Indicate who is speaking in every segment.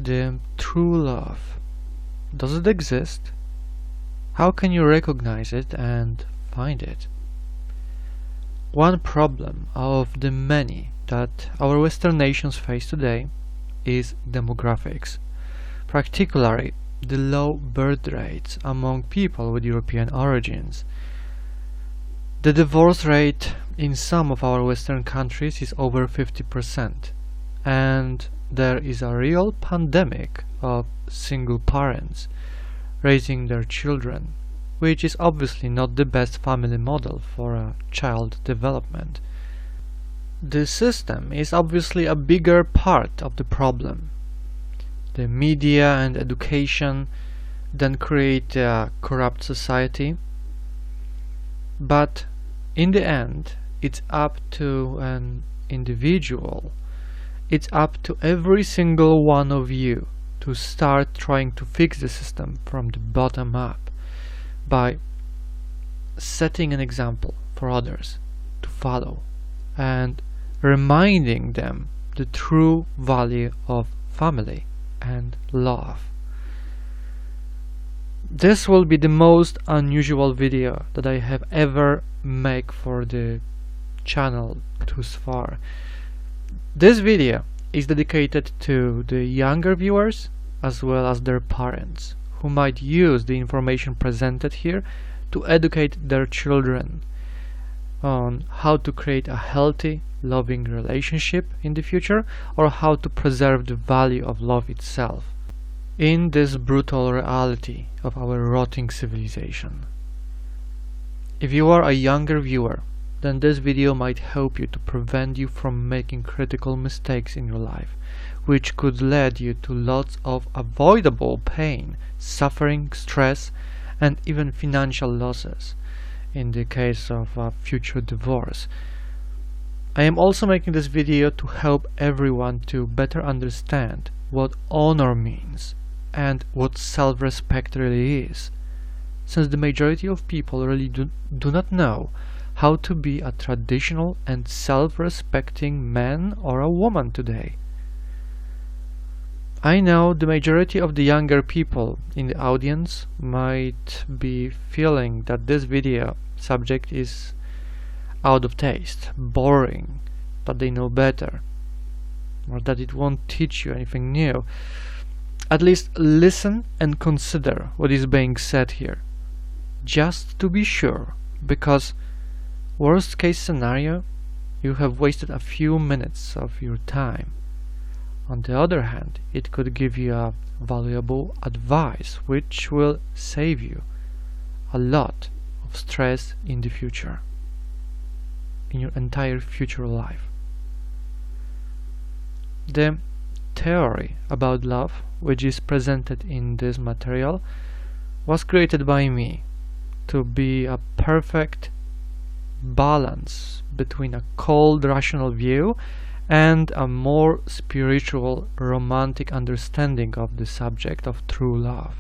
Speaker 1: the true love. Does it exist? How can you recognize it and find it? One problem of the many that our Western nations face today is demographics, particularly the low birth rates among people with European origins. The divorce rate in some of our Western countries is over 50%, and there is a real pandemic of single parents raising their children, which is obviously not the best family model for a child development. The system is obviously a bigger part of the problem. The media and education then create a corrupt society, but in the end it's up to an individual. It's up to every single one of you to start trying to fix the system from the bottom up by setting an example for others to follow and reminding them the true value of family and love. This will be the most unusual video that I have ever made for the channel thus far. This video is dedicated to the younger viewers as well as their parents, who might use the information presented here to educate their children on how to create a healthy, loving relationship in the future, or how to preserve the value of love itself in this brutal reality of our rotting civilization. If you are a younger viewer, then this video might help you to prevent you from making critical mistakes in your life, which could lead you to lots of avoidable pain, suffering, stress, and even financial losses in the case of a future divorce. I am also making this video to help everyone to better understand what honor means and what self-respect really is, since the majority of people really do not know how to be a traditional and self-respecting man or a woman today. I know the majority of the younger people in the audience might be feeling that this video subject is out of taste, boring, that they know better, or that it won't teach you anything new. At least listen and consider what is being said here, just to be sure, because worst case scenario, you have wasted a few minutes of your time. On the other hand, it could give you a valuable advice which will save you a lot of stress in the future, in your entire future life. The theory about love, which is presented in this material, was created by me to be a perfect balance between a cold rational view and a more spiritual romantic understanding of the subject of true love.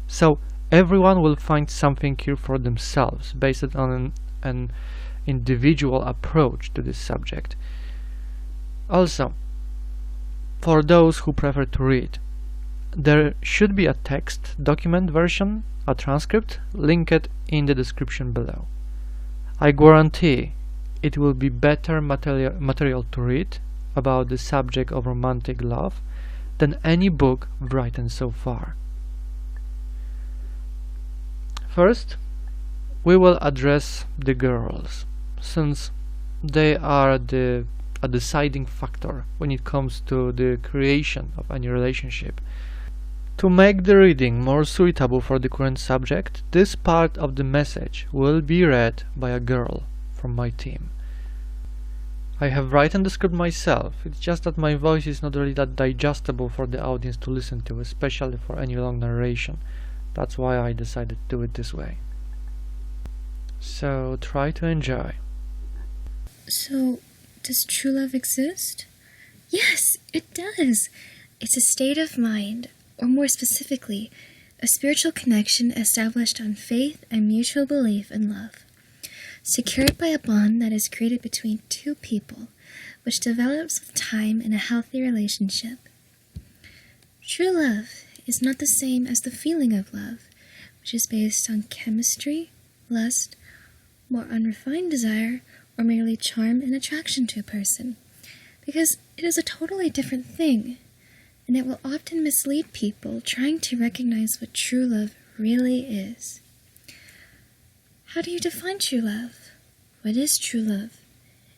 Speaker 1: So everyone will find something here for themselves based on an individual approach to this subject. Also, for those who prefer to read, there should be a text document version, a transcript, linked in the description below. I guarantee it will be better material to read about the subject of romantic love than any book written so far. First, we will address the girls, since they are a deciding factor when it comes to the creation of any relationship. To make the reading more suitable for the current subject, this part of the message will be read by a girl from my team. I have written the script myself, it's just that my voice is not really that digestible for the audience to listen to, especially for any long narration. That's why I decided to do it this way. So try to enjoy.
Speaker 2: So, does true love exist? Yes, it does. It's a state of mind, or more specifically, a spiritual connection established on faith and mutual belief in love, secured by a bond that is created between two people, which develops with time in a healthy relationship. True love is not the same as the feeling of love, which is based on chemistry, lust, more unrefined desire, or merely charm and attraction to a person, because it is a totally different thing, and it will often mislead people trying to recognize what true love really is. How do you define true love? What is true love?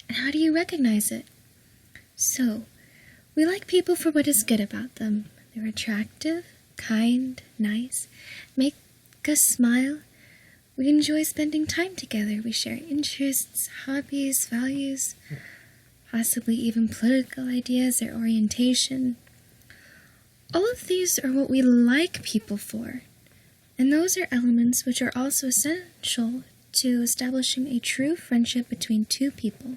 Speaker 2: And how do you recognize it? So, we like people for what is good about them. They're attractive, kind, nice, make us smile. We enjoy spending time together. We share interests, hobbies, values, possibly even political ideas or orientation. All of these are what we like people for, and those are elements which are also essential to establishing a true friendship between two people.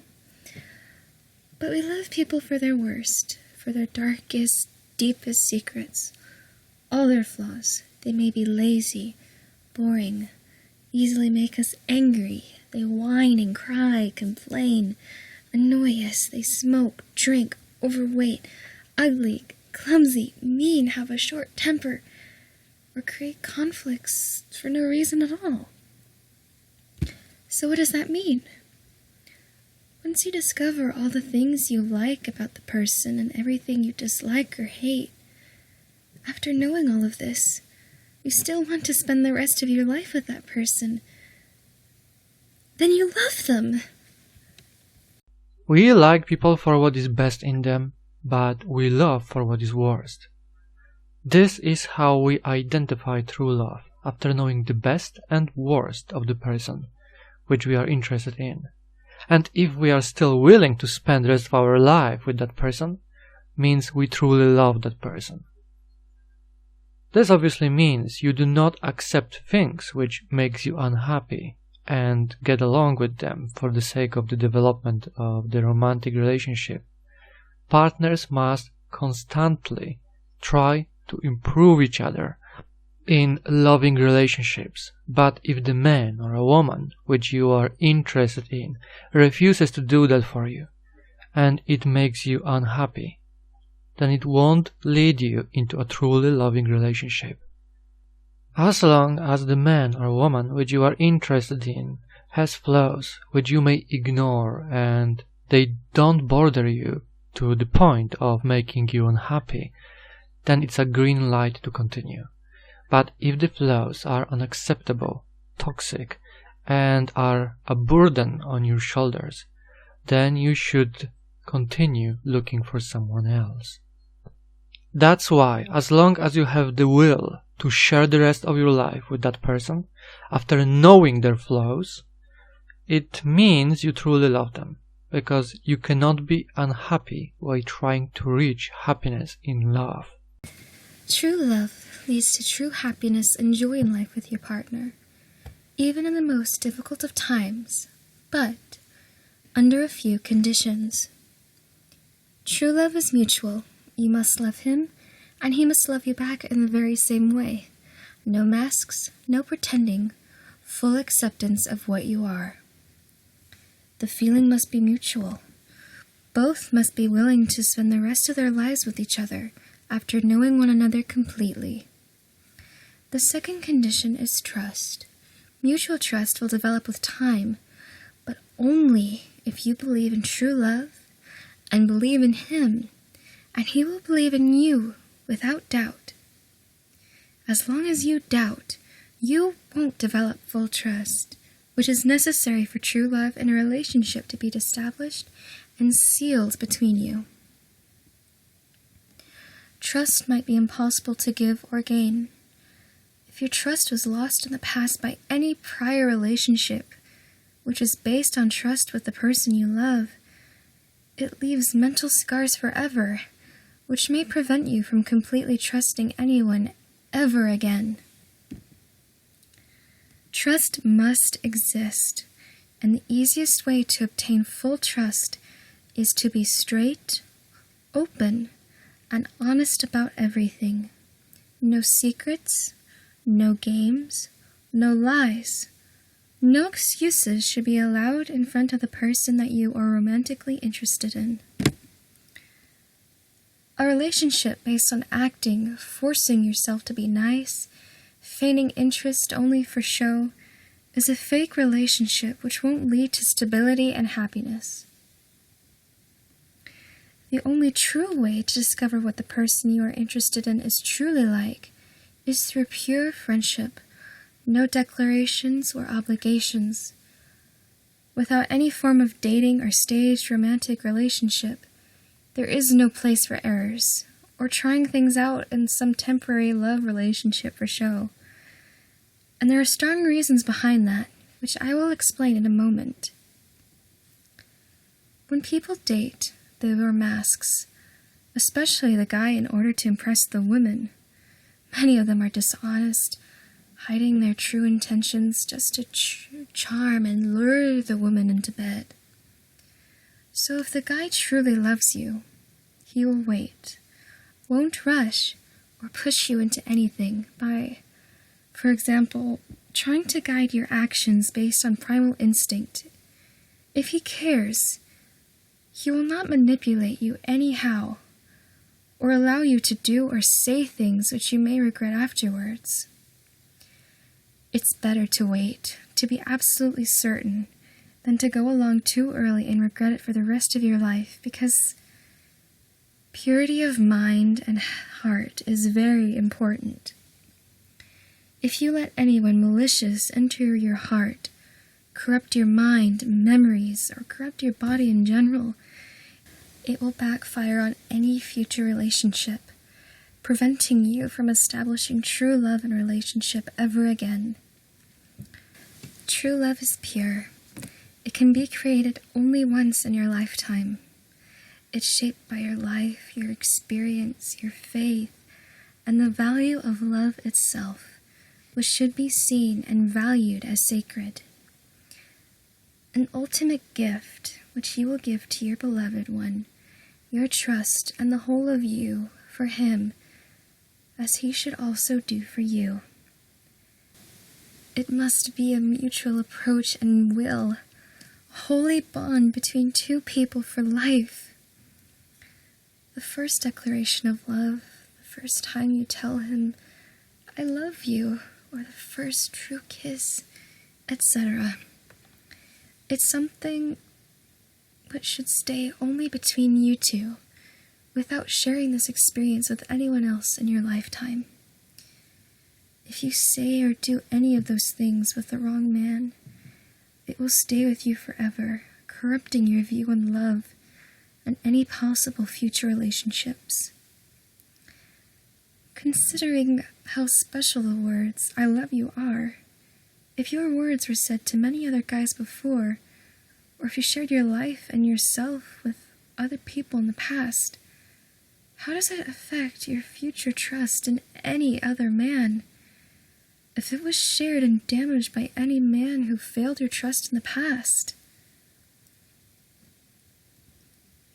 Speaker 2: But we love people for their worst, for their darkest, deepest secrets, all their flaws. They may be lazy, boring, easily make us angry. They whine and cry, complain, annoy us. They smoke, drink, overweight, ugly, clumsy, mean, have a short temper, or create conflicts for no reason at all. So what does that mean? Once you discover all the things you like about the person and everything you dislike or hate, after knowing all of this, you still want to spend the rest of your life with that person, then you love them.
Speaker 1: We like people for what is best in them, but we love for what is worst. This is how we identify true love, after knowing the best and worst of the person which we are interested in. And if we are still willing to spend the rest of our life with that person, means we truly love that person. This obviously means you do not accept things which makes you unhappy and get along with them for the sake of the development of the romantic relationship. Partners must constantly try to improve each other in loving relationships, but if the man or a woman which you are interested in refuses to do that for you, and it makes you unhappy, then it won't lead you into a truly loving relationship. As long as the man or woman which you are interested in has flaws which you may ignore and they don't bother you to the point of making you unhappy, then it's a green light to continue. But if the flaws are unacceptable, toxic, and are a burden on your shoulders, then you should continue looking for someone else. That's why, as long as you have the will to share the rest of your life with that person, after knowing their flaws, it means you truly love them, because you cannot be unhappy while trying to reach happiness in love.
Speaker 2: True love leads to true happiness and joy in life with your partner, even in the most difficult of times, but under a few conditions. True love is mutual. You must love him, and he must love you back in the very same way. No masks, no pretending, full acceptance of what you are. The feeling must be mutual. Both must be willing to spend the rest of their lives with each other after knowing one another completely. The second condition is trust. Mutual trust will develop with time, but only if you believe in true love and believe in him, and he will believe in you without doubt. As long as you doubt, you won't develop full trust, which is necessary for true love and a relationship to be established and sealed between you. Trust might be impossible to give or gain. If your trust was lost in the past by any prior relationship, which is based on trust with the person you love, it leaves mental scars forever, which may prevent you from completely trusting anyone ever again. Trust must exist, and the easiest way to obtain full trust is to be straight, open, and honest about everything. No secrets, no games, no lies. No excuses should be allowed in front of the person that you are romantically interested in. A relationship based on acting, forcing yourself to be nice, feigning interest only for show, is a fake relationship which won't lead to stability and happiness. The only true way to discover what the person you are interested in is truly like is through pure friendship, no declarations or obligations. Without any form of dating or staged romantic relationship, there is no place for errors, or trying things out in some temporary love relationship for show. And there are strong reasons behind that, which I will explain in a moment. When people date, they wear masks, especially the guy in order to impress the women. Many of them are dishonest, hiding their true intentions just to charm and lure the woman into bed. So if the guy truly loves you, he will wait, won't rush or push you into anything by, for example, trying to guide your actions based on primal instinct. If he cares, he will not manipulate you anyhow, or allow you to do or say things which you may regret afterwards. It's better to wait, to be absolutely certain, than to go along too early and regret it for the rest of your life, because purity of mind and heart is very important. If you let anyone malicious enter your heart, corrupt your mind, memories, or corrupt your body in general, it will backfire on any future relationship, preventing you from establishing true love in a relationship ever again. True love is pure. It can be created only once in your lifetime. It's shaped by your life, your experience, your faith, and the value of love itself, which should be seen and valued as sacred. An ultimate gift which you will give to your beloved one, your trust and the whole of you for him, as he should also do for you. It must be a mutual approach and will, a holy bond between two people for life. The first declaration of love, the first time you tell him, "I love you," or the first true kiss, etc. It's something which should stay only between you two, without sharing this experience with anyone else in your lifetime. If you say or do any of those things with the wrong man, it will stay with you forever, corrupting your view on love and any possible future relationships. Considering how special the words "I love you" are, if your words were said to many other guys before, or if you shared your life and yourself with other people in the past, how does it affect your future trust in any other man? If it was shared and damaged by any man who failed your trust in the past?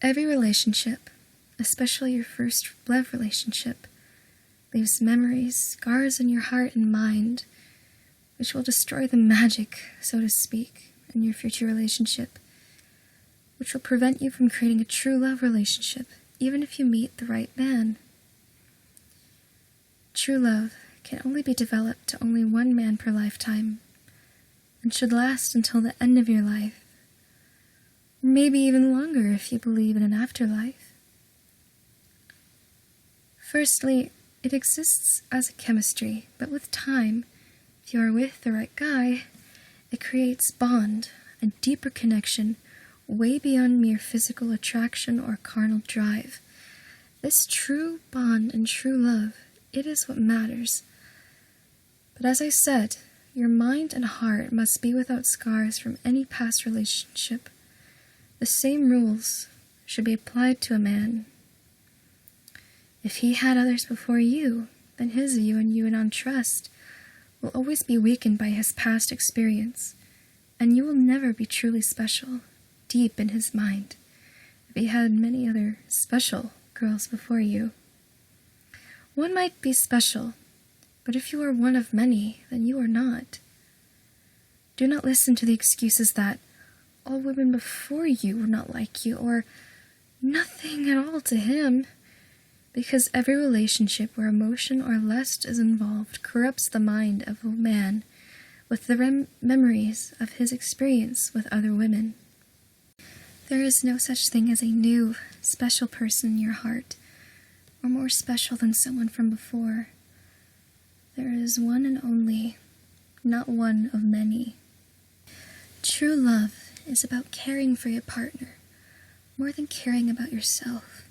Speaker 2: Every relationship, especially your first love relationship, leaves memories, scars in your heart and mind, which will destroy the magic, so to speak, in your future relationship, which will prevent you from creating a true love relationship, even if you meet the right man. True love can only be developed to only one man per lifetime, and should last until the end of your life, or maybe even longer if you believe in an afterlife. Firstly, it exists as a chemistry, but with time, if you are with the right guy, it creates bond, a deeper connection, way beyond mere physical attraction or carnal drive. This true bond and true love, it is what matters. But as I said, your mind and heart must be without scars from any past relationship. The same rules should be applied to a man. If he had others before you, then his view on you and on trust will always be weakened by his past experience, and you will never be truly special, deep in his mind, if he had many other special girls before you. One might be special, but if you are one of many, then you are not. Do not listen to the excuses that all women before you were not like you, or nothing at all to him. because every relationship where emotion or lust is involved corrupts the mind of a man with the memories of his experience with other women. There is no such thing as a new, special person in your heart, or more special than someone from before. There is one and only, not one of many. True love is about caring for your partner, more than caring about yourself.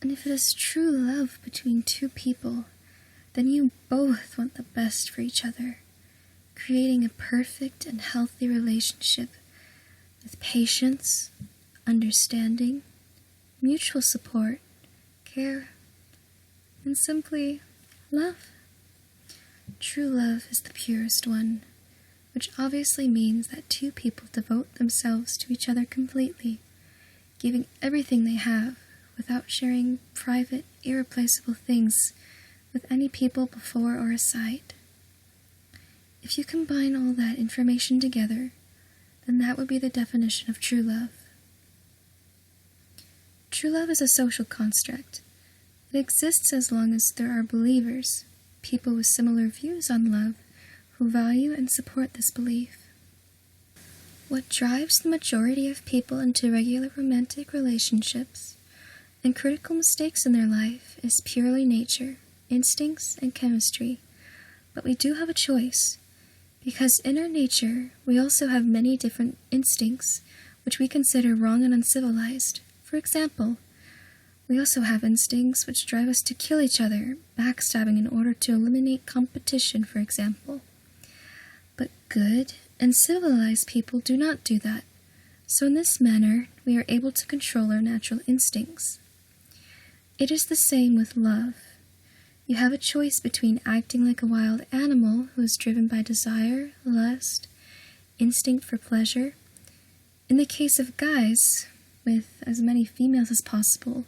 Speaker 2: And if it is true love between two people, then you both want the best for each other, creating a perfect and healthy relationship with patience, understanding, mutual support, care, and simply love. True love is the purest one, which obviously means that two people devote themselves to each other completely, giving everything they have without sharing private, irreplaceable things with any people before or aside. If you combine all that information together, then that would be the definition of true love. True love is a social construct. It exists as long as there are believers, people with similar views on love, who value and support this belief. What drives the majority of people into regular romantic relationships and critical mistakes in their life is purely nature, instincts, and chemistry. But we do have a choice, because in our nature we also have many different instincts which we consider wrong and uncivilized. For example, we also have instincts which drive us to kill each other, backstabbing in order to eliminate competition, for example. But good and civilized people do not do that. So in this manner, we are able to control our natural instincts. It is the same with love. You have a choice between acting like a wild animal who is driven by desire, lust, instinct for pleasure. In the case of guys, with as many females as possible,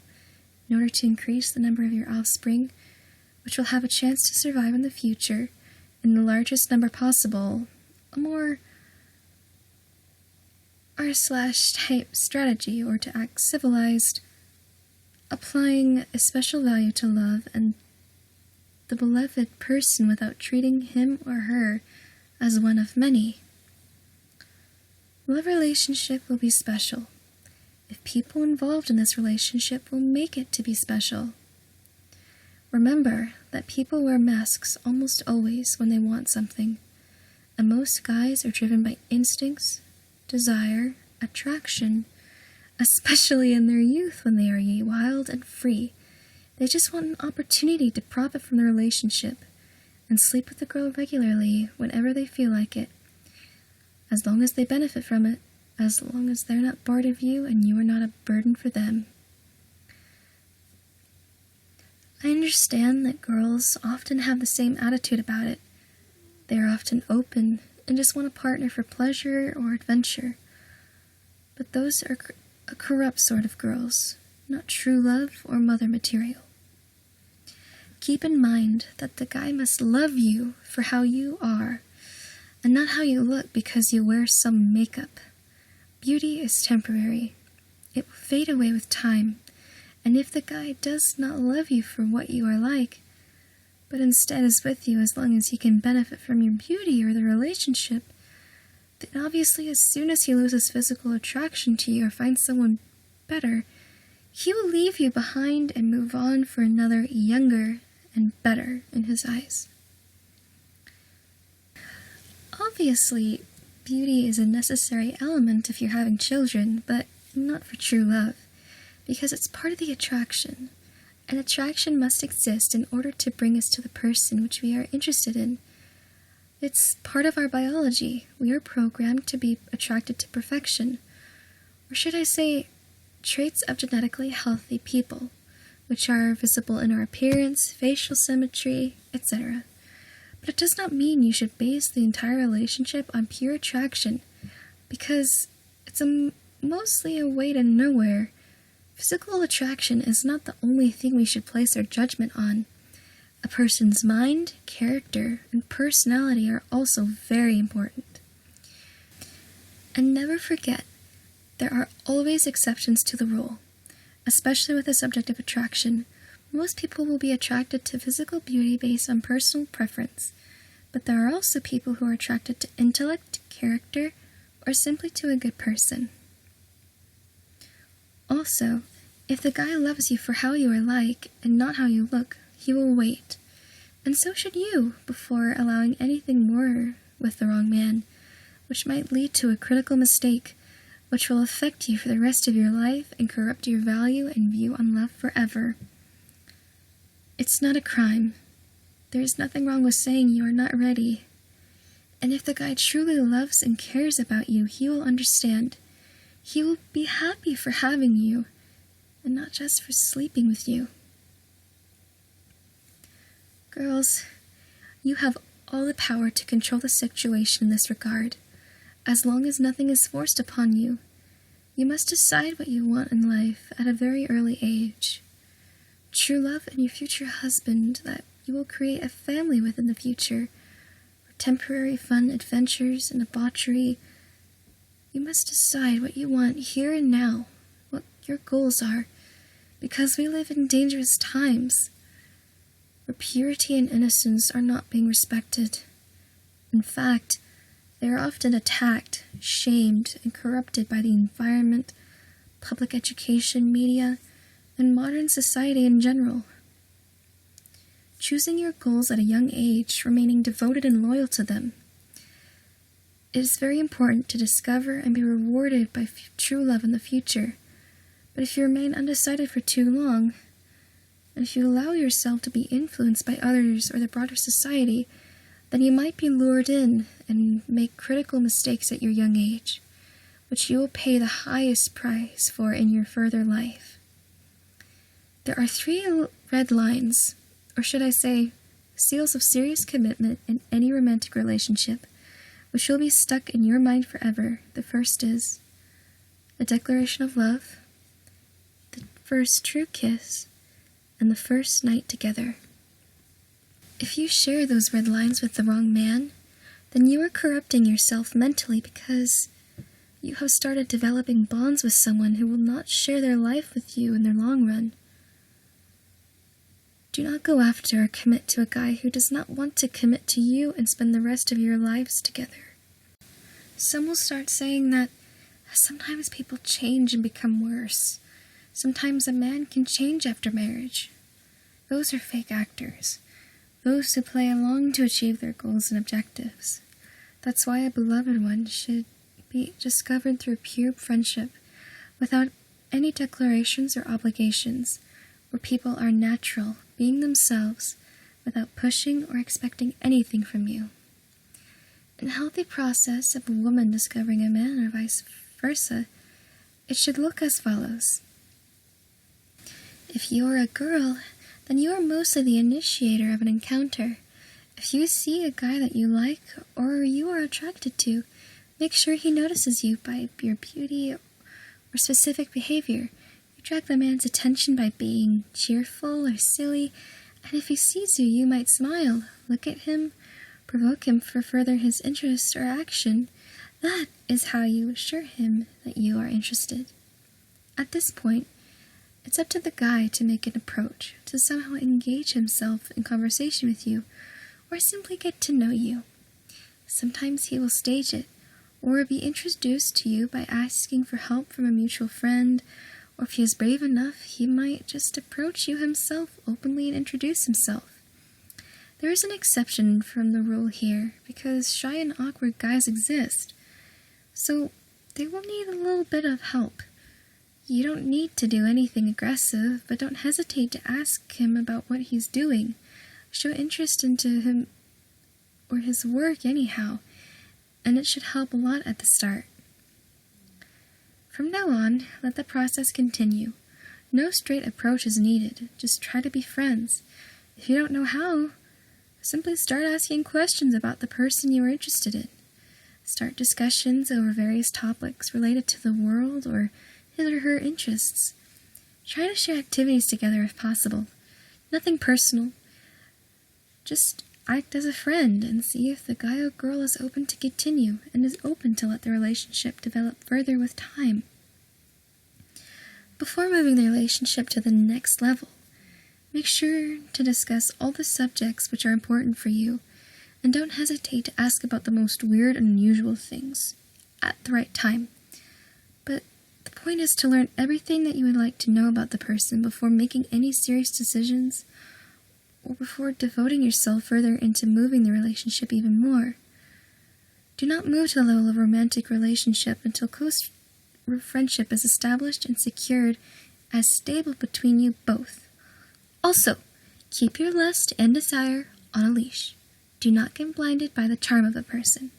Speaker 2: in order to increase the number of your offspring, which will have a chance to survive in the future, in the largest number possible, a more R/type strategy, or to act civilized, applying a special value to love and the beloved person without treating him or her as one of many. Love relationship will be special if people involved in this relationship will make it to be special. Remember that people wear masks almost always when they want something, and most guys are driven by instincts, desire, attraction, especially in their youth when they are wild and free. They just want an opportunity to profit from the relationship and sleep with the girl regularly whenever they feel like it, as long as they benefit from it, as long as they're not bored of you and you are not a burden for them. I understand that girls often have the same attitude about it. They are often open and just want a partner for pleasure or adventure. But those are a corrupt sort of girls, not true love or mother material. Keep in mind that the guy must love you for how you are, and not how you look because you wear some makeup. Beauty is temporary. It will fade away with time, and if the guy does not love you for what you are like, but instead is with you as long as he can benefit from your beauty or the relationship, then obviously as soon as he loses physical attraction to you or finds someone better, he will leave you behind and move on for another younger and better in his eyes. Obviously, beauty is a necessary element if you're having children, but not for true love, because it's part of the attraction, and attraction must exist in order to bring us to the person which we are interested in. It's part of our biology. We are programmed to be attracted to perfection, or should I say, traits of genetically healthy people, which are visible in our appearance, facial symmetry, etc. But it does not mean you should base the entire relationship on pure attraction, because it's mostly a way to nowhere. Physical attraction is not the only thing we should place our judgment on. A person's mind, character, and personality are also very important. And never forget, there are always exceptions to the rule, especially with the subject of attraction. Most people will be attracted to physical beauty based on personal preference, but there are also people who are attracted to intellect, character, or simply to a good person. Also, if the guy loves you for how you are like and not how you look, he will wait. And so should you, before allowing anything more with the wrong man, which might lead to a critical mistake, which will affect you for the rest of your life and corrupt your value and view on love forever. It's not a crime. There is nothing wrong with saying you are not ready. And if the guy truly loves and cares about you, he will understand. He will be happy for having you, and not just for sleeping with you. Girls, you have all the power to control the situation in this regard. As long as nothing is forced upon you, you must decide what you want in life at a very early age. True love and your future husband that you will create a family with in the future, or temporary fun adventures and debauchery. You must decide what you want here and now, what your goals are, because we live in dangerous times, where purity and innocence are not being respected. In fact, they are often attacked, shamed, and corrupted by the environment, public education, media, and modern society in general. Choosing your goals at a young age, remaining devoted and loyal to them. It is very important to discover and be rewarded by true love in the future. But if you remain undecided for too long, and if you allow yourself to be influenced by others or the broader society, then you might be lured in and make critical mistakes at your young age, which you will pay the highest price for in your further life. There are 3 red lines, or should I say, seals of serious commitment in any romantic relationship, which will be stuck in your mind forever. The first is the declaration of love, the first true kiss, and the first night together. If you share those red lines with the wrong man, then you are corrupting yourself mentally because you have started developing bonds with someone who will not share their life with you in the long run. Do not go after or commit to a guy who does not want to commit to you and spend the rest of your lives together. Some will start saying that sometimes people change and become worse. Sometimes a man can change after marriage. Those are fake actors. Those who play along to achieve their goals and objectives. That's why a beloved one should be discovered through pure friendship, without any declarations or obligations, where people are natural, being themselves, without pushing or expecting anything from you. In a healthy process of a woman discovering a man or vice versa, it should look as follows. If you are a girl, then you are mostly the initiator of an encounter. If you see a guy that you like or you are attracted to, make sure he notices you by your beauty or specific behavior. You attract the man's attention by being cheerful or silly, and if he sees you, you might smile, look at him, provoke him for further his interest or action. That is how you assure him that you are interested. At this point, it's up to the guy to make an approach, to somehow engage himself in conversation with you, or simply get to know you. Sometimes he will stage it, or be introduced to you by asking for help from a mutual friend, or if he is brave enough, he might just approach you himself openly and introduce himself. There is an exception from the rule here, because shy and awkward guys exist, so they will need a little bit of help. You don't need to do anything aggressive, but don't hesitate to ask him about what he's doing. Show interest into him or his work anyhow, and it should help a lot at the start. From now on, let the process continue. No straight approach is needed, just try to be friends. If you don't know how, simply start asking questions about the person you are interested in. Start discussions over various topics related to the world or his or her interests. Try to share activities together if possible. Nothing personal. Just act as a friend and see if the guy or girl is open to continue and is open to let the relationship develop further with time. Before moving the relationship to the next level, Make sure to discuss all the subjects which are important for you, and don't hesitate to ask about the most weird and unusual things at the right time. But the point is to learn everything that you would like to know about the person before making any serious decisions or before devoting yourself further into moving the relationship even more. Do not move to the level of romantic relationship until close friendship is established and secured as stable between you both. Also, keep your lust and desire on a leash. Do not get blinded by the charm of a person.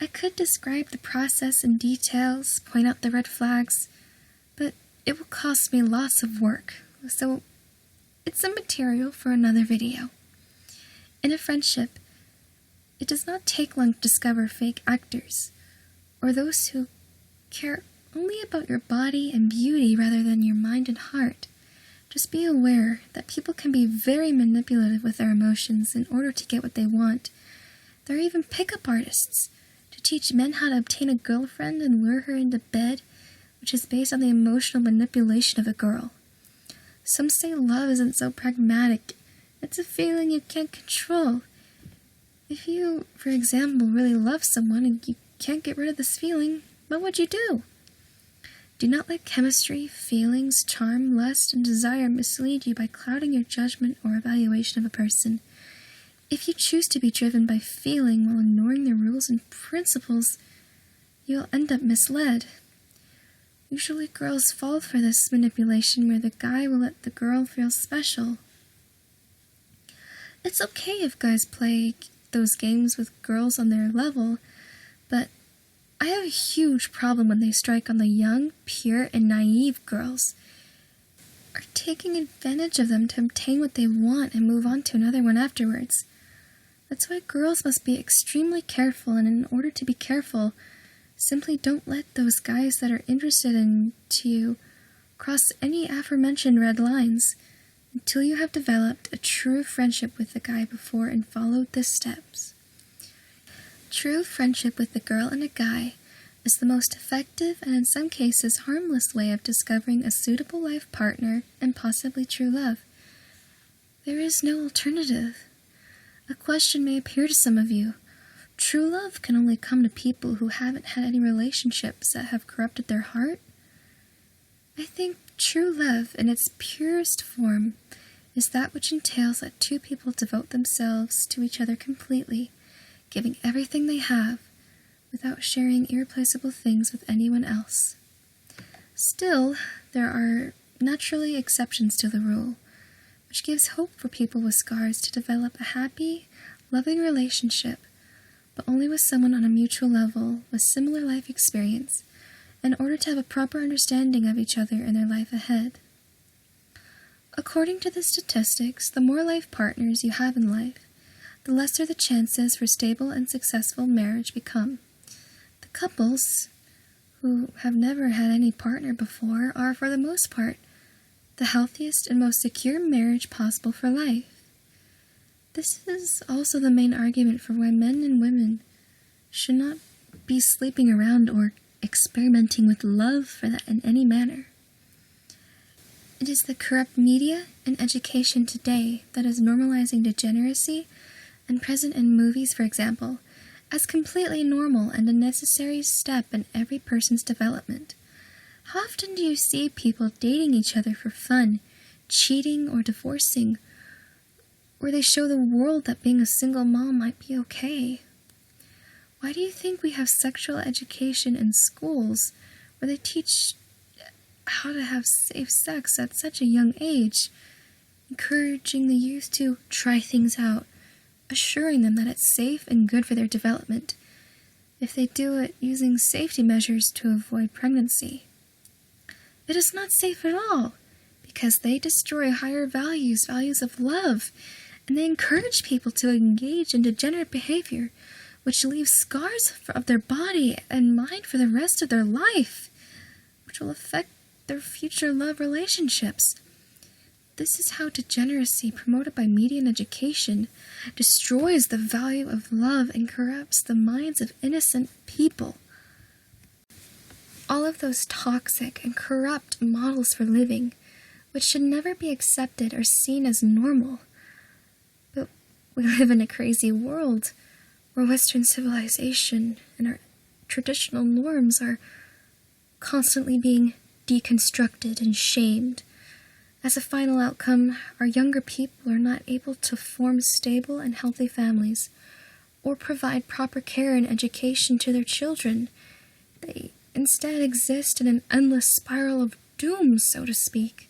Speaker 2: I could describe the process in details, point out the red flags, but it will cost me lots of work, so it's some material for another video. In a friendship, it does not take long to discover fake actors, or those who care only about your body and beauty rather than your mind and heart. Just be aware that people can be very manipulative with their emotions in order to get what they want. There are even pickup artists to teach men how to obtain a girlfriend and lure her into bed, which is based on the emotional manipulation of a girl. Some say love isn't so pragmatic. It's a feeling you can't control. If you, for example, really love someone and you can't get rid of this feeling, what would you do? Do not let chemistry, feelings, charm, lust, and desire mislead you by clouding your judgment or evaluation of a person. If you choose to be driven by feeling while ignoring the rules and principles, you'll end up misled. Usually girls fall for this manipulation where the guy will let the girl feel special. It's okay if guys play those games with girls on their level, but I have a huge problem when they strike on the young, pure, and naive girls, are taking advantage of them to obtain what they want and move on to another one afterwards. That's why girls must be extremely careful, and in order to be careful, simply don't let those guys that are interested in you cross any aforementioned red lines until you have developed a true friendship with the guy before and followed the steps. True friendship with a girl and a guy is the most effective and in some cases harmless way of discovering a suitable life partner and possibly true love. There is no alternative. A question may appear to some of you. True love can only come to people who haven't had any relationships that have corrupted their heart. I think true love in its purest form is that which entails that two people devote themselves to each other completely, giving everything they have, without sharing irreplaceable things with anyone else. Still, there are naturally exceptions to the rule, which gives hope for people with scars to develop a happy, loving relationship, but only with someone on a mutual level with similar life experience, in order to have a proper understanding of each other and their life ahead. According to the statistics, the more life partners you have in life, the lesser the chances for stable and successful marriage become. The couples who have never had any partner before are, for the most part, the healthiest and most secure marriage possible for life. This is also the main argument for why men and women should not be sleeping around or experimenting with love for that in any manner. It is the corrupt media and education today that is normalizing degeneracy and present in movies, for example, as completely normal and a necessary step in every person's development. How often do you see people dating each other for fun, cheating or divorcing, where they show the world that being a single mom might be okay? Why do you think we have sexual education in schools where they teach how to have safe sex at such a young age, encouraging the youth to try things out, assuring them that it's safe and good for their development, if they do it using safety measures to avoid pregnancy? It is not safe at all, because they destroy higher values of love, and they encourage people to engage in degenerate behavior, which leaves scars of their body and mind for the rest of their life, which will affect their future love relationships. This is how degeneracy, promoted by media and education, destroys the value of love and corrupts the minds of innocent people. All of those toxic and corrupt models for living, which should never be accepted or seen as normal. But we live in a crazy world where Western civilization and our traditional norms are constantly being deconstructed and shamed. As a final outcome, our younger people are not able to form stable and healthy families or provide proper care and education to their children. They instead exist in an endless spiral of doom, so to speak.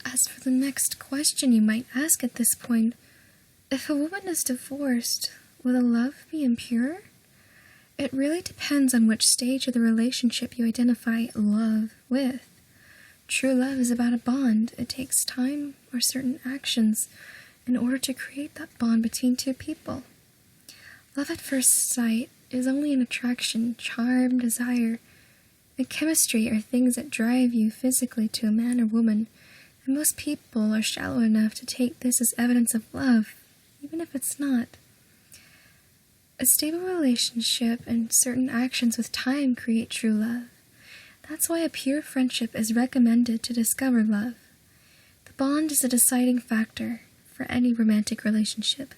Speaker 2: As for the next question you might ask at this point, if a woman is divorced, will the love be impure? It really depends on which stage of the relationship you identify love with. True love is about a bond. It takes time or certain actions in order to create that bond between two people. Love at first sight is only an attraction, charm, desire, and chemistry are things that drive you physically to a man or woman, and most people are shallow enough to take this as evidence of love, even if it's not. A stable relationship and certain actions with time create true love. That's why a pure friendship is recommended to discover love. The bond is a deciding factor for any romantic relationship.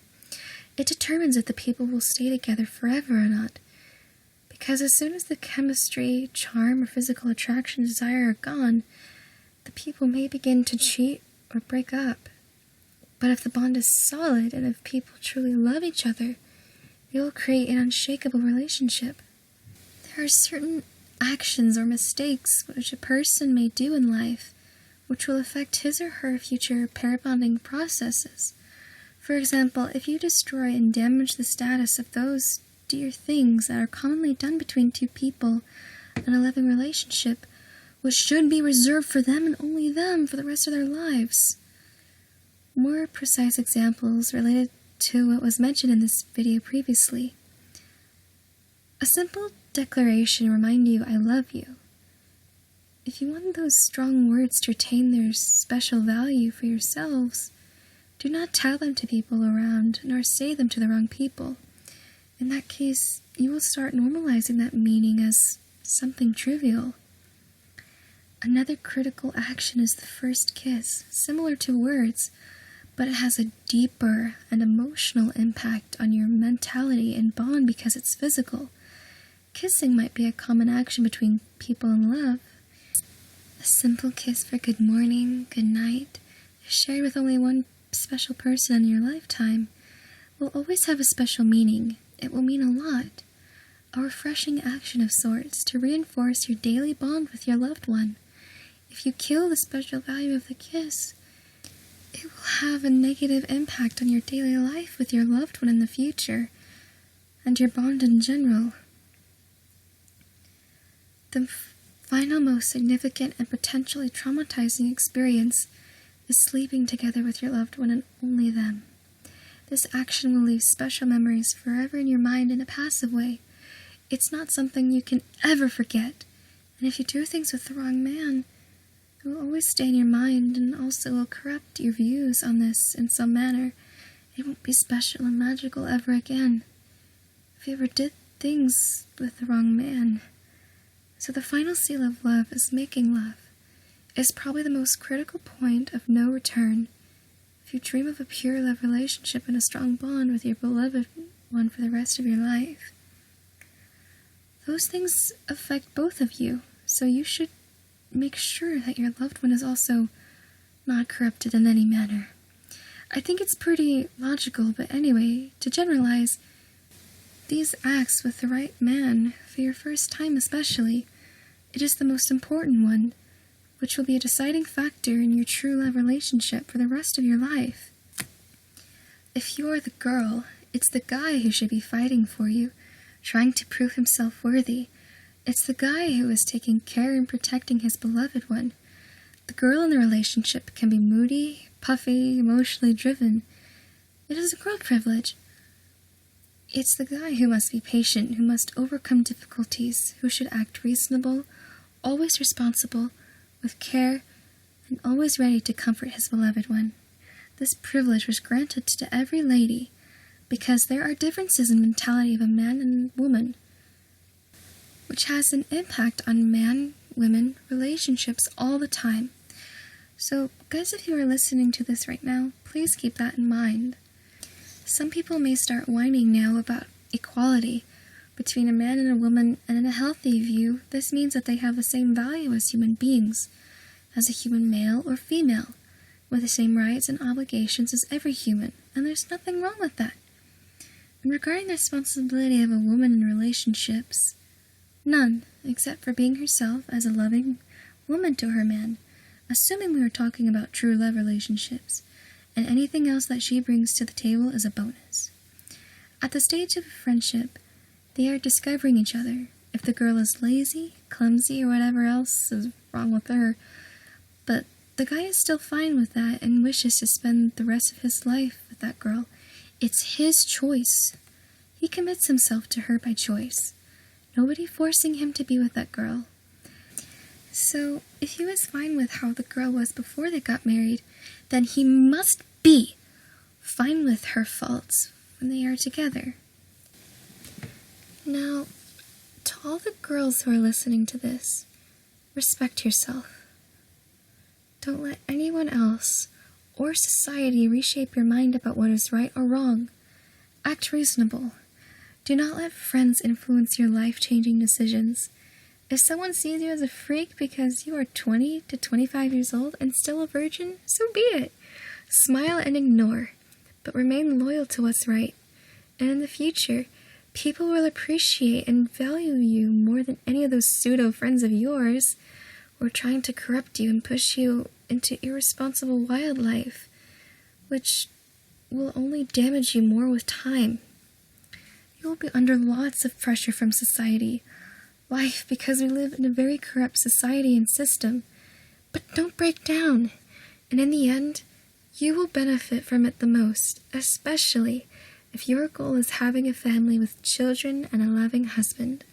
Speaker 2: It determines if the people will stay together forever or not. Because as soon as the chemistry, charm, or physical attraction, desire are gone, the people may begin to cheat or break up. But if the bond is solid and if people truly love each other, they will create an unshakable relationship. There are certain actions or mistakes which a person may do in life which will affect his or her future pair bonding processes. For example, if you destroy and damage the status of those dear things that are commonly done between two people in a loving relationship, which should be reserved for them and only them for the rest of their lives. More precise examples related to what was mentioned in this video previously. A simple declaration will remind you, I love you. If you want those strong words to retain their special value for yourselves, do not tell them to people around, nor say them to the wrong people. In that case, you will start normalizing that meaning as something trivial. Another critical action is the first kiss, similar to words, but it has a deeper and emotional impact on your mentality and bond because it's physical. Kissing might be a common action between people in love. A simple kiss for good morning, good night, shared with only one special person in your lifetime, will always have a special meaning. It will mean a lot. A refreshing action of sorts to reinforce your daily bond with your loved one. If you kill the special value of the kiss, it will have a negative impact on your daily life with your loved one in the future, and your bond in general. The final most significant and potentially traumatizing experience is sleeping together with your loved one and only them. This action will leave special memories forever in your mind in a passive way. It's not something you can ever forget, and if you do things with the wrong man, it will always stay in your mind and also will corrupt your views on this in some manner. It won't be special and magical ever again if you ever did things with the wrong man. So the final seal of love is making love. It's probably the most critical point of no return. If you dream of a pure love relationship and a strong bond with your beloved one for the rest of your life, those things affect both of you, so you should make sure that your loved one is also not corrupted in any manner. I think it's pretty logical, but anyway, to generalize, these acts with the right man, for your first time especially, it is the most important one, which will be a deciding factor in your true love relationship for the rest of your life. If you are the girl, it's the guy who should be fighting for you, trying to prove himself worthy. It's the guy who is taking care and protecting his beloved one. The girl in the relationship can be moody, puffy, emotionally driven. It is a girl privilege. It's the guy who must be patient, who must overcome difficulties, who should act reasonable, always responsible, with care, and always ready to comfort his beloved one. This privilege was granted to every lady, because there are differences in mentality of a man and woman, which has an impact on man-women relationships all the time. So, guys, if you are listening to this right now, please keep that in mind. Some people may start whining now about equality between a man and a woman, and in a healthy view, this means that they have the same value as human beings, as a human male or female, with the same rights and obligations as every human, and there's nothing wrong with that. And regarding the responsibility of a woman in relationships, none, except for being herself as a loving woman to her man, assuming we are talking about true love relationships, and anything else that she brings to the table is a bonus. At the stage of friendship, they are discovering each other. If the girl is lazy, clumsy, or whatever else is wrong with her, but the guy is still fine with that and wishes to spend the rest of his life with that girl, it's his choice. He commits himself to her by choice. Nobody forcing him to be with that girl. So, if he was fine with how the girl was before they got married, then he must be fine with her faults when they are together. Now, to all the girls who are listening to this, respect yourself. Don't let anyone else or society reshape your mind about what is right or wrong. Act reasonable. Do not let friends influence your life-changing decisions. If someone sees you as a freak because you are 20 to 25 years old and still a virgin, so be it. Smile and ignore, but remain loyal to what's right. And in the future, people will appreciate and value you more than any of those pseudo-friends of yours who are trying to corrupt you and push you into irresponsible wildlife, which will only damage you more with time. You will be under lots of pressure from society. Why? Because we live in a very corrupt society and system. But don't break down. And in the end, you will benefit from it the most, especially if your goal is having a family with children and a loving husband.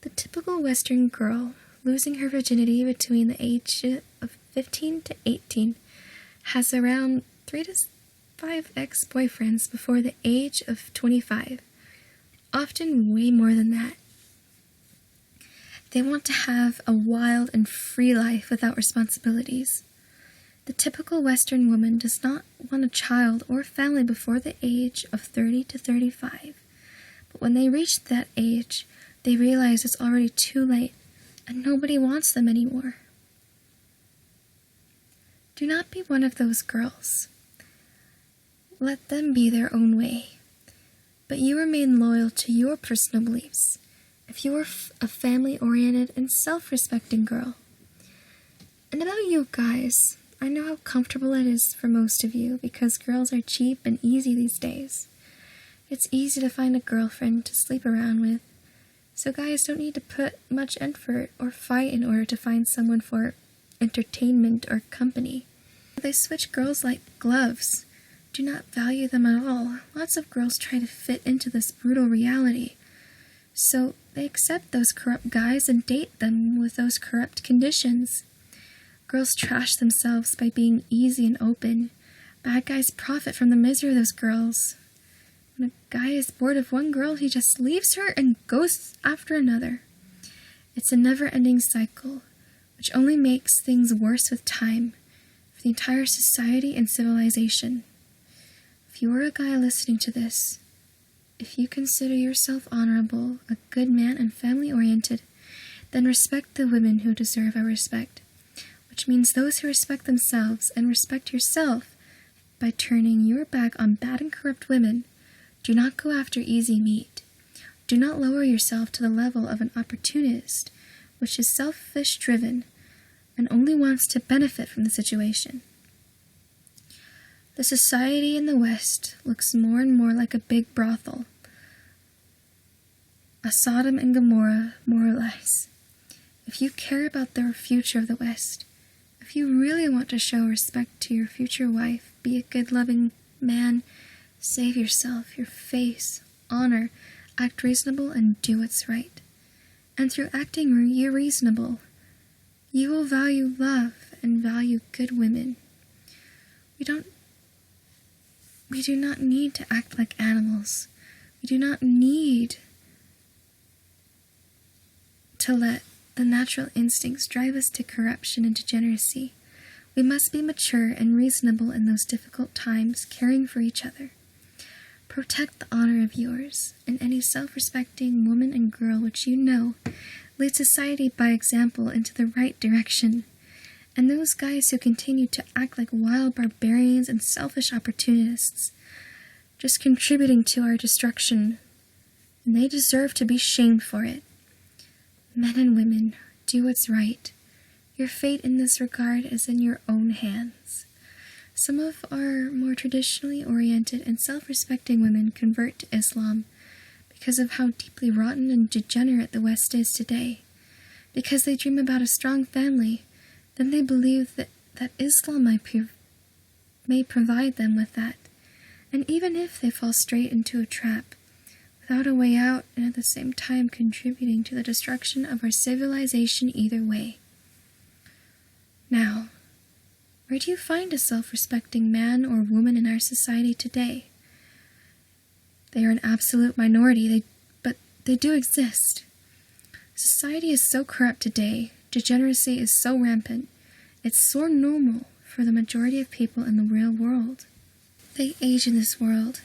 Speaker 2: The typical Western girl losing her virginity between the age of 15 to 18 has around 3 to 5 ex-boyfriends before the age of 25, often way more than that. They want to have a wild and free life without responsibilities. The typical Western woman does not want a child or family before the age of 30 to 35. But when they reach that age, they realize it's already too late and nobody wants them anymore. Do not be one of those girls. Let them be their own way. But you remain loyal to your personal beliefs. If you are a family-oriented and self-respecting girl. And about you guys, I know how comfortable it is for most of you because girls are cheap and easy these days. It's easy to find a girlfriend to sleep around with. So guys don't need to put much effort or fight in order to find someone for entertainment or company. They switch girls like gloves. Do not value them at all. Lots of girls try to fit into this brutal reality. So they accept those corrupt guys and date them with those corrupt conditions. Girls trash themselves by being easy and open. Bad guys profit from the misery of those girls. When a guy is bored of one girl, he just leaves her and goes after another. It's a never-ending cycle, which only makes things worse with time for the entire society and civilization. If you are a guy listening to this, if you consider yourself honorable, a good man, and family-oriented, then respect the women who deserve our respect, which means those who respect themselves and respect yourself by turning your back on bad and corrupt women. Do not go after easy meat. Do not lower yourself to the level of an opportunist, which is selfish-driven and only wants to benefit from the situation. The society in the West looks more and more like a big brothel, a Sodom and Gomorrah, more or less. If you care about the future of the West, if you really want to show respect to your future wife, be a good, loving man, save yourself, your face, honor, act reasonable, and do what's right. And through acting reasonable, you will value love and value good women. We do not need to act like animals. We do not need to let the natural instincts drive us to corruption and degeneracy. We must be mature and reasonable in those difficult times, caring for each other. Protect the honor of yours and any self-respecting woman and girl which you know lead society by example into the right direction. And those guys who continue to act like wild barbarians and selfish opportunists, just contributing to our destruction, and they deserve to be shamed for it. Men and women, do what's right. Your fate in this regard is in your own hands. Some of our more traditionally oriented and self-respecting women convert to Islam because of how deeply rotten and degenerate the West is today. Because they dream about a strong family, then they believe that Islam may provide them with that. And even if they fall straight into a trap, without a way out, and at the same time contributing to the destruction of our civilization either way. Now, where do you find a self-respecting man or woman in our society today? They are an absolute minority, but they do exist. Society is so corrupt today, degeneracy is so rampant, it's so normal for the majority of people in the real world. They age in this world,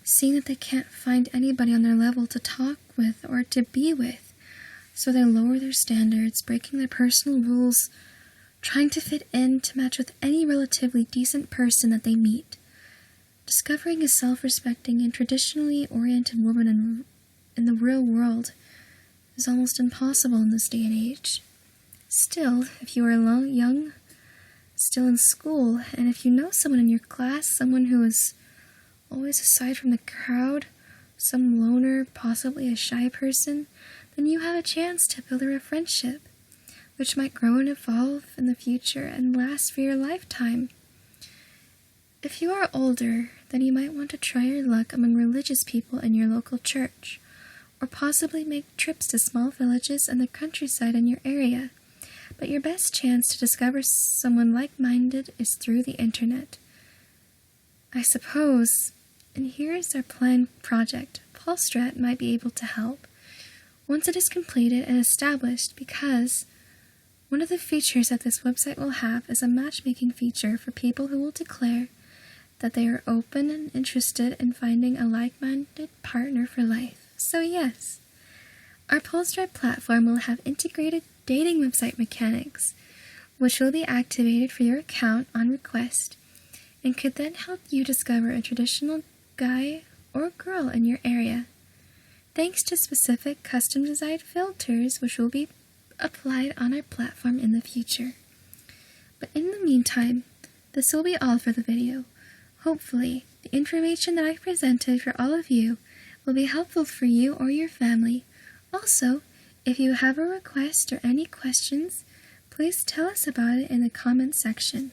Speaker 2: seeing that they can't find anybody on their level to talk with or to be with, so they lower their standards, breaking their personal rules, trying to fit in to match with any relatively decent person that they meet. Discovering a self-respecting and traditionally oriented woman in the real world is almost impossible in this day and age. Still, if you are young, still in school, and if you know someone in your class, someone who is always aside from the crowd, some loner, possibly a shy person, then you have a chance to build a friendship, which might grow and evolve in the future and last for your lifetime. If you are older, then you might want to try your luck among religious people in your local church, or possibly make trips to small villages and the countryside in your area. But your best chance to discover someone like-minded is through the internet. I suppose, and here is our planned project, Polstrat might be able to help, once it is completed and established, because one of the features that this website will have is a matchmaking feature for people who will declare that they are open and interested in finding a like-minded partner for life. So yes, our Polstrat platform will have integrated dating website mechanics, which will be activated for your account on request, and could then help you discover a traditional guy or girl in your area, thanks to specific custom-designed filters which will be applied on our platform in the future. But in the meantime, this will be all for the video. Hopefully, the information that I presented for all of you will be helpful for you or your family. Also, if you have a request or any questions, please tell us about it in the comments section.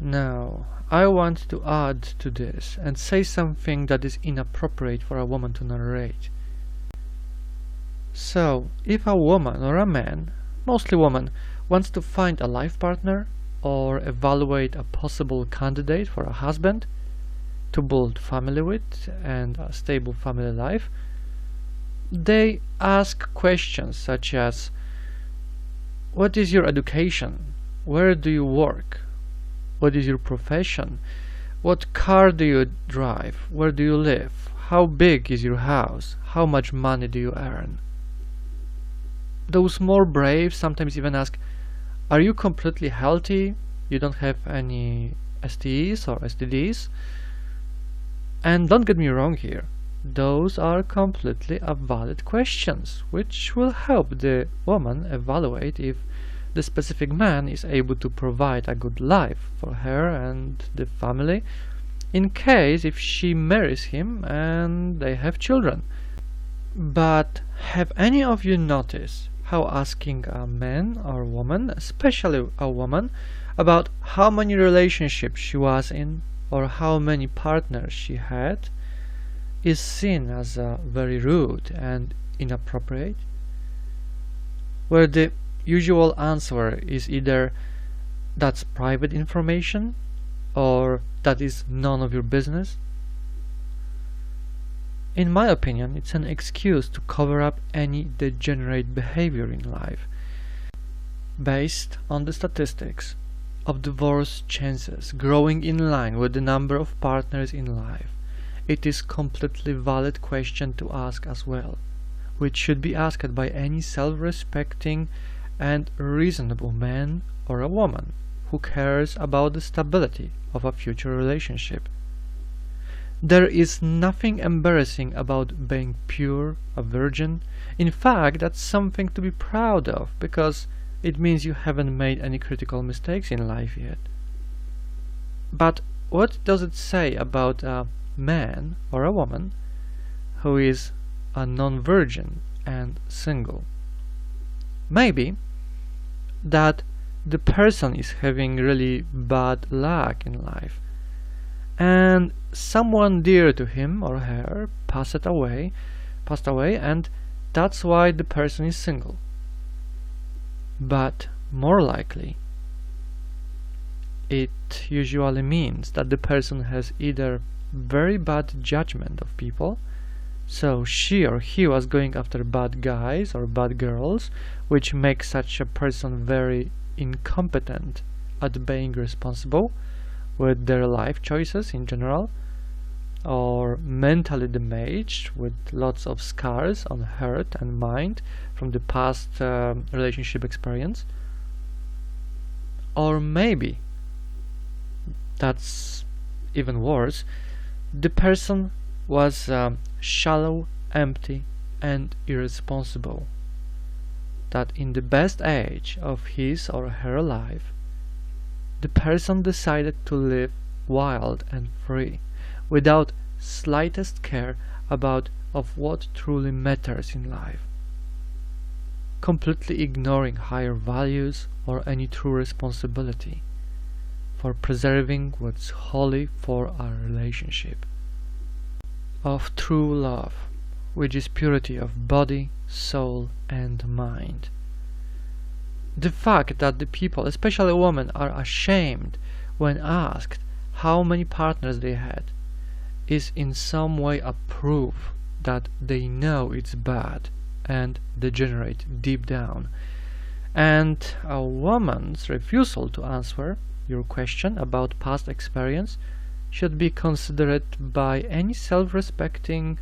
Speaker 1: Now, I want to add to this and say something that is inappropriate for a woman to narrate. So, if a woman or a man, mostly woman, wants to find a life partner or evaluate a possible candidate for a husband to build family with and a stable family life, they ask questions such as: what is your education? Where do you work? What is your profession? What car do you drive? Where do you live? How big is your house? How much money do you earn? Those more brave sometimes even ask, are you completely healthy? You don't have any STEs or STDs? And don't get me wrong here, those are completely valid questions, which will help the woman evaluate if the specific man is able to provide a good life for her and the family, in case if she marries him and they have children. But have any of you noticed how asking a man or woman, especially a woman, about how many relationships she was in or how many partners she had is seen as very rude and inappropriate? Where the usual answer is either that's private information or that is none of your business. In my opinion, it's an excuse to cover up any degenerate behavior in life. Based on the statistics of divorce chances growing in line with the number of partners in life, it is completely valid question to ask as well, which should be asked by any self-respecting and reasonable man or a woman who cares about the stability of a future relationship. There is nothing embarrassing about being pure, a virgin. In fact, that's something to be proud of, because it means you haven't made any critical mistakes in life yet. But what does it say about a man or a woman who is a non-virgin and single? Maybe that the person is having really bad luck in life, and someone dear to him or her passed away, and that's why the person is single. But more likely, it usually means that the person has either very bad judgment of people, so she or he was going after bad guys or bad girls, which makes such a person very incompetent at being responsible with their life choices in general, or mentally damaged with lots of scars on heart and mind from the past relationship experience. Or maybe, that's even worse, the person was shallow, empty and irresponsible, that in the best age of his or her life the person decided to live wild and free, without slightest care about of what truly matters in life, completely ignoring higher values or any true responsibility for preserving what's holy for our relationship of true love, which is purity of body, soul and mind. The fact that the people, especially women, are ashamed when asked how many partners they had is in some way a proof that they know it's bad and degenerate deep down. And a woman's refusal to answer your question about past experience should be considered by any self-respecting,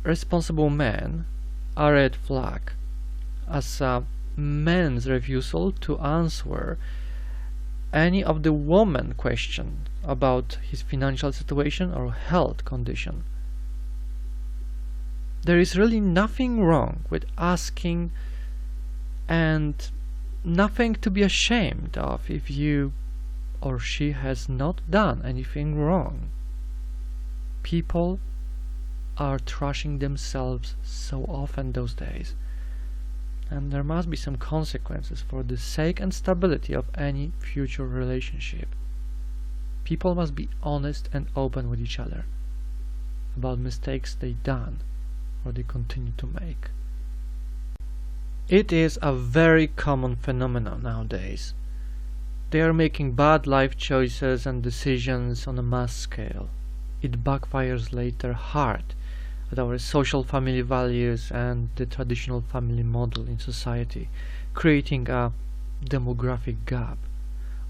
Speaker 1: responsible man a red flag, as a man's refusal to answer any of the woman question about his financial situation or health condition. There is really nothing wrong with asking, and nothing to be ashamed of if you or she has not done anything wrong. People are trashing themselves so often those days, and there must be some consequences for the sake and stability of any future relationship. People must be honest and open with each other about mistakes they done or they continue to make. It is a very common phenomenon nowadays. They are making bad life choices and decisions on a mass scale. It backfires later hard at our social family values and the traditional family model in society, creating a demographic gap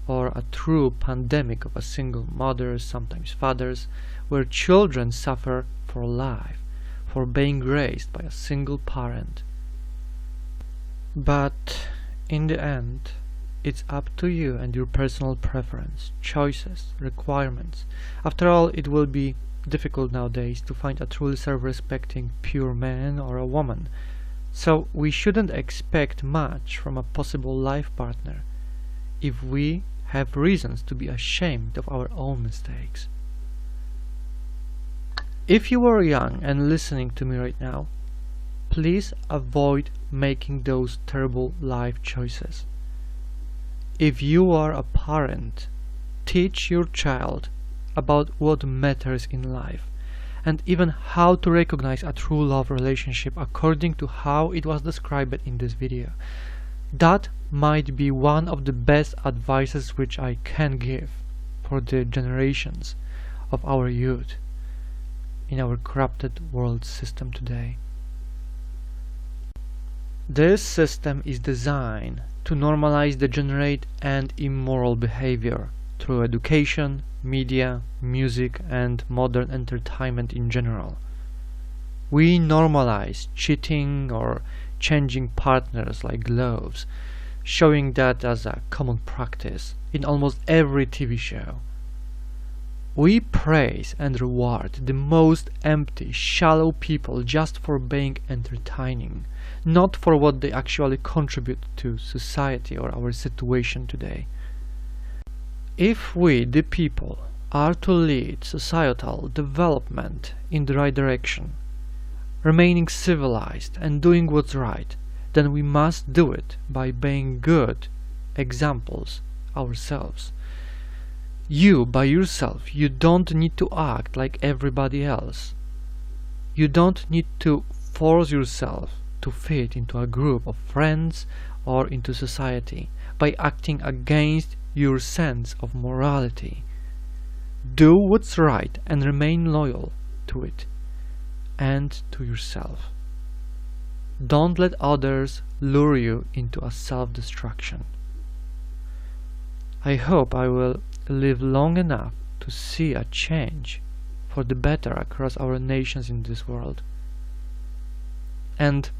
Speaker 1: or a true pandemic of a single mothers, sometimes fathers, where children suffer for life, for being raised by a single parent. But in the end, it's up to you and your personal preference, choices, requirements. After all, it will be difficult nowadays to find a truly self-respecting pure man or a woman, so we shouldn't expect much from a possible life partner if we have reasons to be ashamed of our own mistakes. If you are young and listening to me right now, please avoid making those terrible life choices. If you are a parent, teach your child about what matters in life, and even how to recognize a true love relationship according to how it was described in this video. That might be one of the best advices which I can give for the generations of our youth in our corrupted world system today. This system is designed to normalize degenerate and immoral behavior through education, media, music, and modern entertainment in general. We normalize cheating or changing partners like gloves, showing that as a common practice in almost every TV show. We praise and reward the most empty, shallow people just for being entertaining, not for what they actually contribute to society or our situation today. If we, the people, are to lead societal development in the right direction, remaining civilized and doing what's right, then we must do it by being good examples ourselves. You, by yourself, you don't need to act like everybody else. You don't need to force yourself to fit into a group of friends or into society by acting against your sense of morality. Do what's right and remain loyal to it and to yourself. Don't let others lure you into a self-destruction. I hope I will live long enough to see a change for the better across our nations in this world. And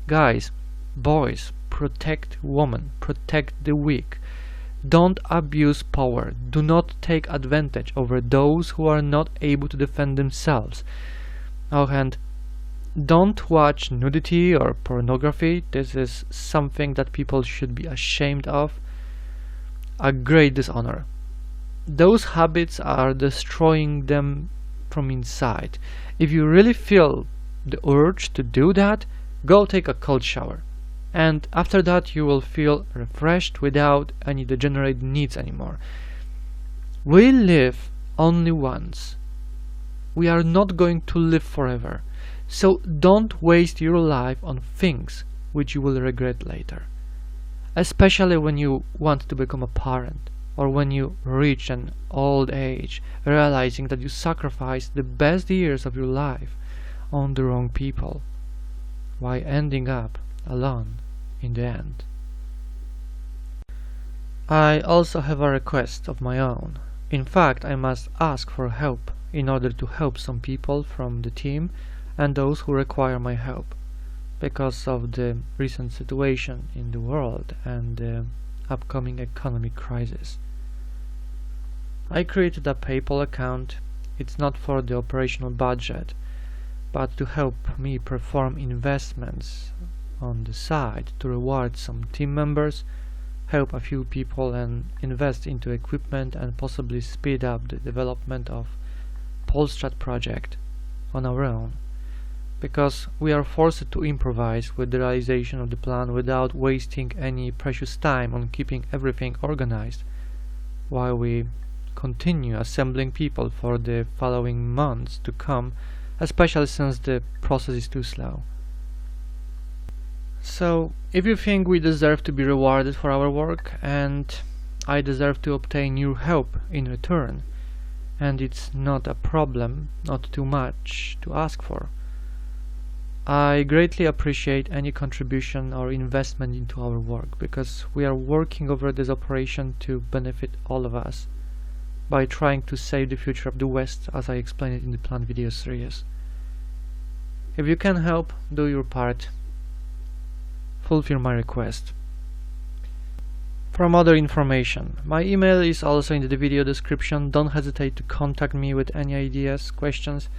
Speaker 1: guys, boys, protect women, protect the weak. Don't abuse power. Do not take advantage over those who are not able to defend themselves. Oh, and don't watch nudity or pornography. This is something that people should be ashamed of. A great dishonor. Those habits are destroying them from inside. If you really feel the urge to do that, go take a cold shower. And after that you will feel refreshed without any degenerate needs anymore. We live only once. We are not going to live forever. So don't waste your life on things which you will regret later. Especially when you want to become a parent, or when you reach an old age, realizing that you sacrificed the best years of your life on the wrong people, while ending up alone in the end. I also have a request of my own. In fact, I must ask for help in order to help some people from the team and those who require my help, because of the recent situation in the world and the upcoming economic crisis. I created a PayPal account. It's not for the operational budget, but to help me perform investments on the side to reward some team members, help a few people, and invest into equipment and possibly speed up the development of Polstrat project on our own, because we are forced to improvise with the realization of the plan without wasting any precious time on keeping everything organized while we continue assembling people for the following months to come, especially since the process is too slow. So, if you think we deserve to be rewarded for our work, and I deserve to obtain your help in return, and it's not a problem, not too much to ask for, I greatly appreciate any contribution or investment into our work, because we are working over this operation to benefit all of us by trying to save the future of the West, as I explained it in the planned video series. If you can help, do your part. Fulfill my request. For other information, my email is also in the video description. Don't hesitate to contact me with any ideas, questions.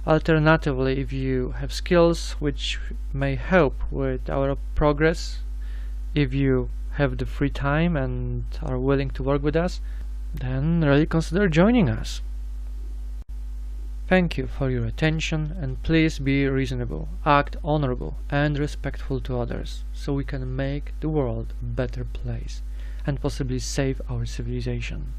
Speaker 1: Alternatively, if you have skills which may help with our progress, if you have the free time and are willing to work with us, then really consider joining us. Thank you for your attention, and please be reasonable, act honorable and respectful to others, so we can make the world a better place and possibly save our civilization.